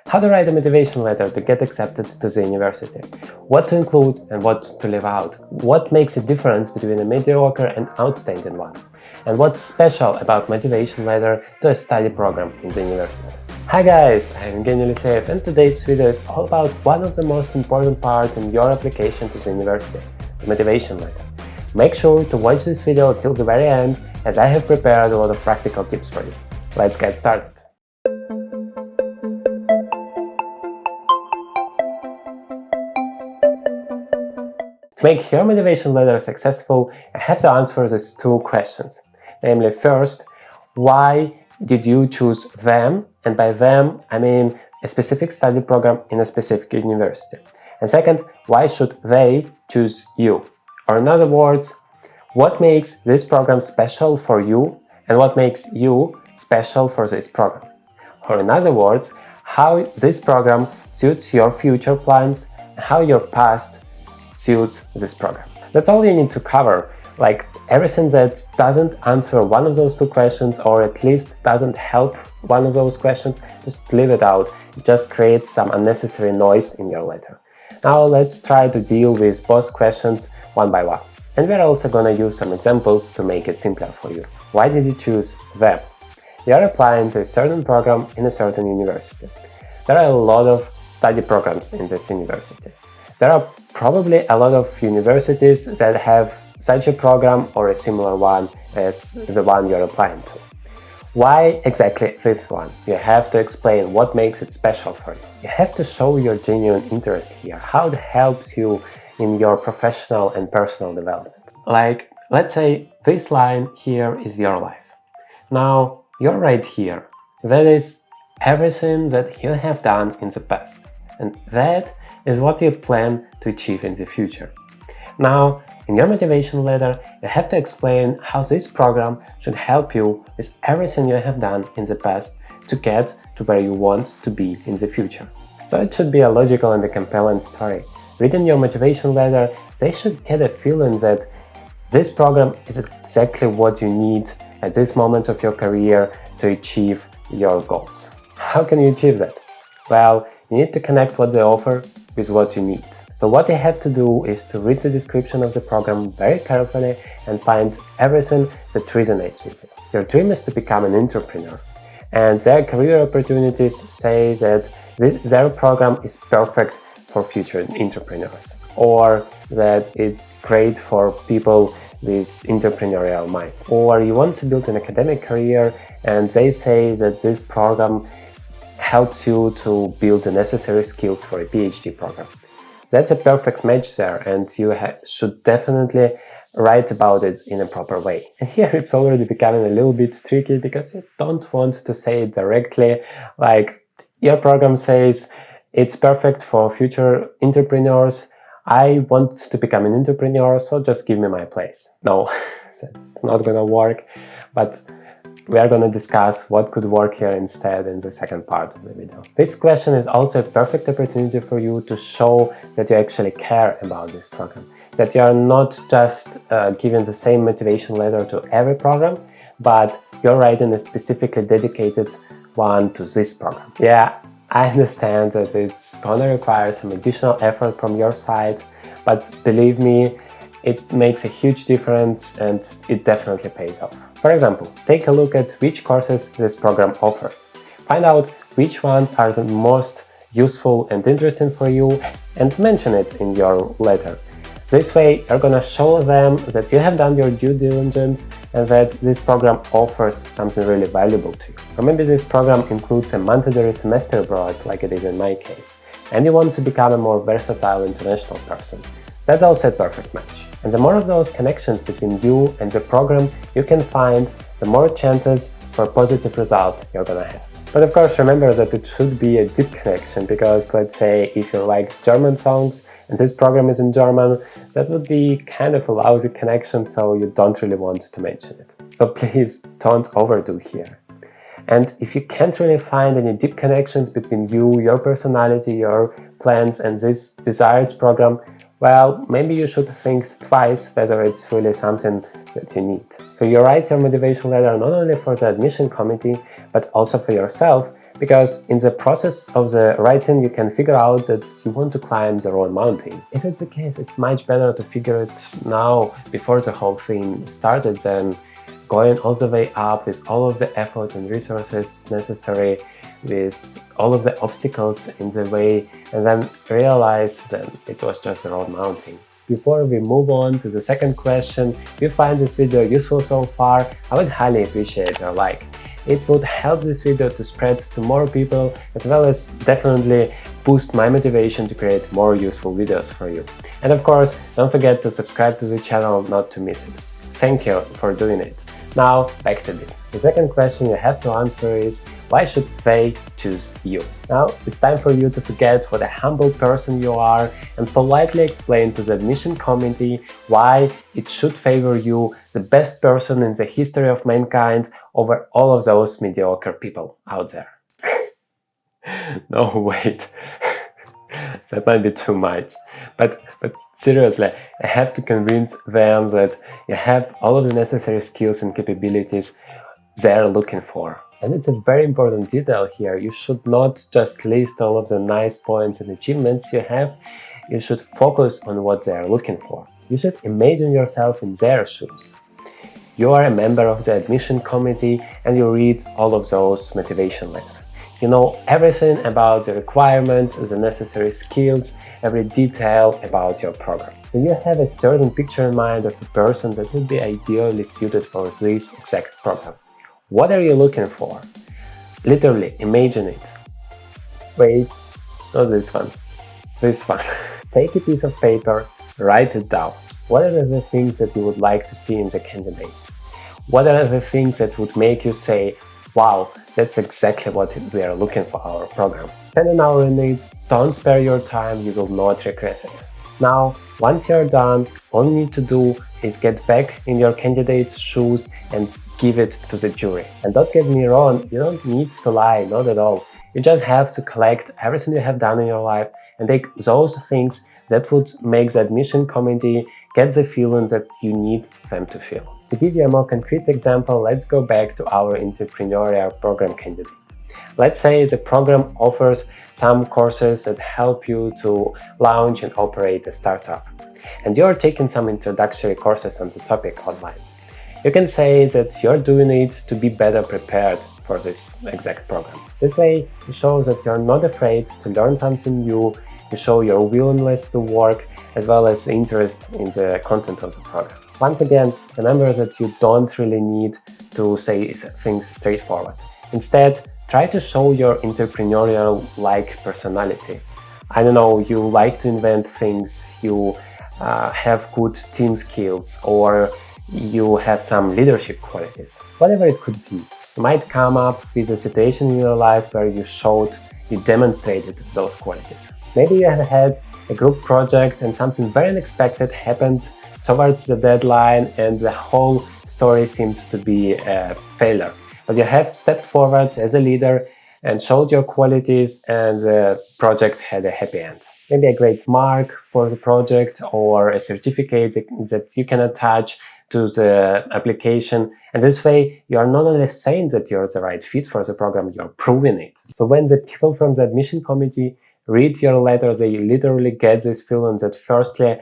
how to write a motivation letter to get accepted to the university, what to include and what to leave out, what makes a difference between a mediocre and outstanding one, and what's special about motivation letter to a study program in the university. Hi guys, I'm Evgeny, and today's video is all about one of the most important parts in your application to the university, the motivation letter. Make sure to watch this video till the very end, as I have prepared a lot of practical tips for you. Let's get started. To make your motivation letter successful, I have to answer these two questions. Namely, first, why did you choose them? And by them, I mean a specific study program in a specific university. And second, why should they choose you? Or in other words, what makes this program special for you and what makes you special for this program? Or in other words, how this program suits your future plans and how your past suits this program. That's all you need to cover. Like everything that doesn't answer one of those two questions, or at least doesn't help one of those questions, just leave it out. It just creates some unnecessary noise in your letter. Now let's try to deal with both questions one by one. And we're also gonna use some examples to make it simpler for you. Why did you choose them? You're applying to a certain program in a certain university. There are a lot of study programs in this university. There are probably a lot of universities that have such a program or a similar one as the one you're applying to. Why exactly this one? You have to explain what makes it special for you. You have to show your genuine interest here, how it helps you in your professional and personal development. Like, let's say this line here is your life. Now, you're right here. That is everything that you have done in the past. And that is what you plan to achieve in the future. Now, in your motivation letter, you have to explain how this program should help you with everything you have done in the past to get to where you want to be in the future. So it should be a logical and a compelling story. Reading your motivation letter, they should get a feeling that this program is exactly what you need at this moment of your career to achieve your goals. How can you achieve that? Well, you need to connect what they offer with what you need. So what you have to do is to read the description of the program very carefully and find everything that resonates with you. Your dream is to become an entrepreneur, and their career opportunities say that their program is perfect for future entrepreneurs, or that it's great for people with entrepreneurial mind. Or you want to build an academic career and they say that this program helps you to build the necessary skills for a PhD program. That's a perfect match there, and you should definitely write about it in a proper way. And here it's already becoming a little bit tricky because you don't want to say it directly, like your program says it's perfect for future entrepreneurs. I want to become an entrepreneur, so just give me my place. No, that's not gonna work, but we are going to discuss what could work here instead in the second part of the video. This question is also a perfect opportunity for you to show that you actually care about this program, that you are not just giving the same motivation letter to every program, but you're writing a specifically dedicated one to this program. Yeah, I understand that it's going to require some additional effort from your side, but believe me, it makes a huge difference and it definitely pays off. For example, take a look at which courses this program offers. Find out which ones are the most useful and interesting for you and mention it in your letter. This way, you're gonna show them that you have done your due diligence and that this program offers something really valuable to you. Or maybe this program includes a mandatory semester abroad, like it is in my case, and you want to become a more versatile international person. That's also a perfect match. And the more of those connections between you and the program you can find, the more chances for a positive result you're gonna have. But of course, remember that it should be a deep connection, because let's say if you like German songs and this program is in German, that would be kind of a lousy connection, so you don't really want to mention it. So please don't overdo here. And if you can't really find any deep connections between you, your personality, your plans and this desired program, well, maybe you should think twice whether it's really something that you need. So you write your motivation letter not only for the admission committee, but also for yourself, because in the process of the writing you can figure out that you want to climb the wrong mountain. If it's the case, it's much better to figure it now before the whole thing started than going all the way up with all of the effort and resources necessary, with all of the obstacles in the way, and then realize that it was just the wrong mountain. Before we move on to the second question, if you find this video useful so far, I would highly appreciate your like. It would help this video to spread to more people, as well as definitely boost my motivation to create more useful videos for you. And of course, don't forget to subscribe to the channel not to miss it. Thank you for doing it. Now, back to it. The second question you have to answer is, why should they choose you? Now, it's time for you to forget what a humble person you are and politely explain to the admission committee why it should favor you, the best person in the history of mankind, over all of those mediocre people out there. No, wait. That might be too much. But seriously, I have to convince them that you have all of the necessary skills and capabilities they're looking for. And it's a very important detail here. You should not just list all of the nice points and achievements you have. You should focus on what they are looking for. You should imagine yourself in their shoes. You are a member of the admission committee and you read all of those motivation letters. You know everything about the requirements, the necessary skills, every detail about your program. So you have a certain picture in mind of a person that would be ideally suited for this exact program. What are you looking for? Literally, imagine it. Wait, not this one. This one. Take a piece of paper, write it down. What are the things that you would like to see in the candidates? What are the things that would make you say, wow, that's exactly what we are looking for our program. Spend an hour in it, don't spare your time, you will not regret it. Now, once you're done, all you need to do is get back in your candidate's shoes and give it to the jury. And don't get me wrong, you don't need to lie, not at all. You just have to collect everything you have done in your life and take those things that would make the admission committee get the feeling that you need them to feel. To give you a more concrete example, let's go back to our entrepreneurial program candidate. Let's say the program offers some courses that help you to launch and operate a startup, and you're taking some introductory courses on the topic online. You can say that you're doing it to be better prepared for this exact program. This way, you show that you're not afraid to learn something new, you show your willingness to work, as well as interest in the content of the program. Once again, remember that you don't really need to say things straightforward. Instead, try to show your entrepreneurial-like personality. I don't know, you like to invent things, you have good team skills, or you have some leadership qualities. Whatever it could be. You might come up with a situation in your life where you demonstrated those qualities. Maybe you have had a group project and something very unexpected happened towards the deadline and the whole story seemed to be a failure. But you have stepped forward as a leader and showed your qualities and the project had a happy end. Maybe a great mark for the project or a certificate that you can attach to the application. And this way, you are not only saying that you're the right fit for the program, you're proving it. So when the people from the admission committee read your letter, they literally get this feeling that firstly,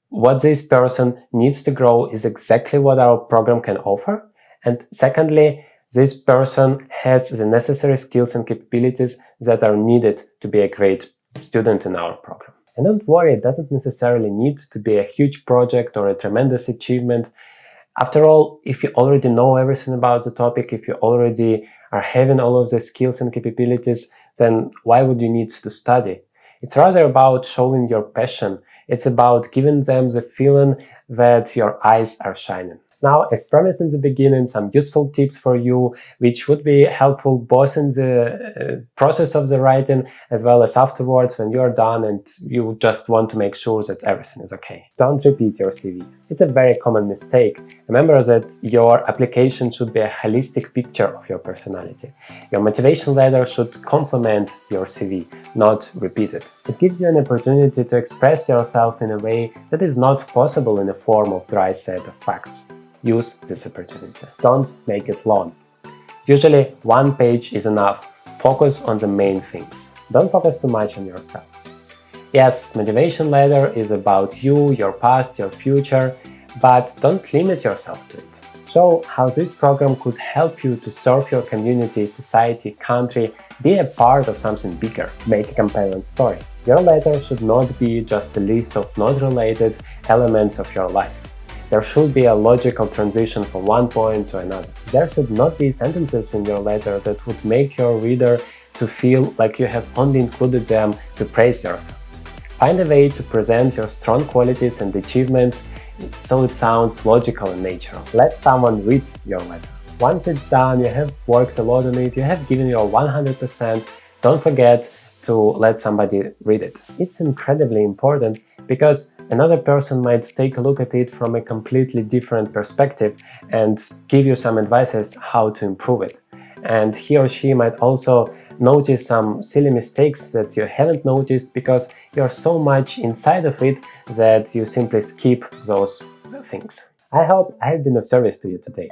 what this person needs to grow is exactly what our program can offer. And secondly, this person has the necessary skills and capabilities that are needed to be a great student in our program. And don't worry, it doesn't necessarily need to be a huge project or a tremendous achievement. After all, if you already know everything about the topic, if you already are having all of the skills and capabilities, then why would you need to study? It's rather about showing your passion. It's about giving them the feeling that your eyes are shining. Now, as promised in the beginning, some useful tips for you, which would be helpful both in the process of the writing as well as afterwards when you're done and you just want to make sure that everything is okay. Don't repeat your CV. It's a very common mistake. Remember that your application should be a holistic picture of your personality. Your motivation letter should complement your CV, not repeat it. It gives you an opportunity to express yourself in a way that is not possible in the form of dry set of facts. Use this opportunity. Don't make it long. Usually, one page is enough Focus on the main things. Don't focus too much on yourself. Yes, motivation letter is about you, your past, your future, but don't limit yourself to it. Show how this program could help you to serve your community, society, country, be a part of something bigger, make a compelling story. Your letter should not be just a list of not related elements of your life. There should be a logical transition from one point to another. There should not be sentences in your letter that would make your reader to feel like you have only included them to praise yourself. Find a way to present your strong qualities and achievements so it sounds logical and natural. Let someone read your letter. Once it's done, you have worked a lot on it, you have given your 100%, don't forget to let somebody read it. It's incredibly important because another person might take a look at it from a completely different perspective and give you some advice as how to improve it. And he or she might also notice some silly mistakes that you haven't noticed because you're so much inside of it that you simply skip those things. I hope I have been of service to you today.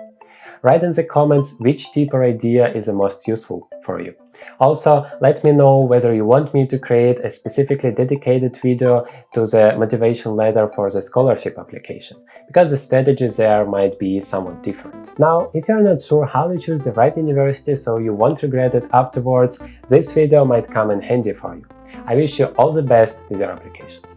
Write in the comments which tip or idea is the most useful for you. Also, let me know whether you want me to create a specifically dedicated video to the motivation letter for the scholarship application, because the strategy there might be somewhat different. Now, if you're not sure how to choose the right university so you won't regret it afterwards, this video might come in handy for you. I wish you all the best with your applications.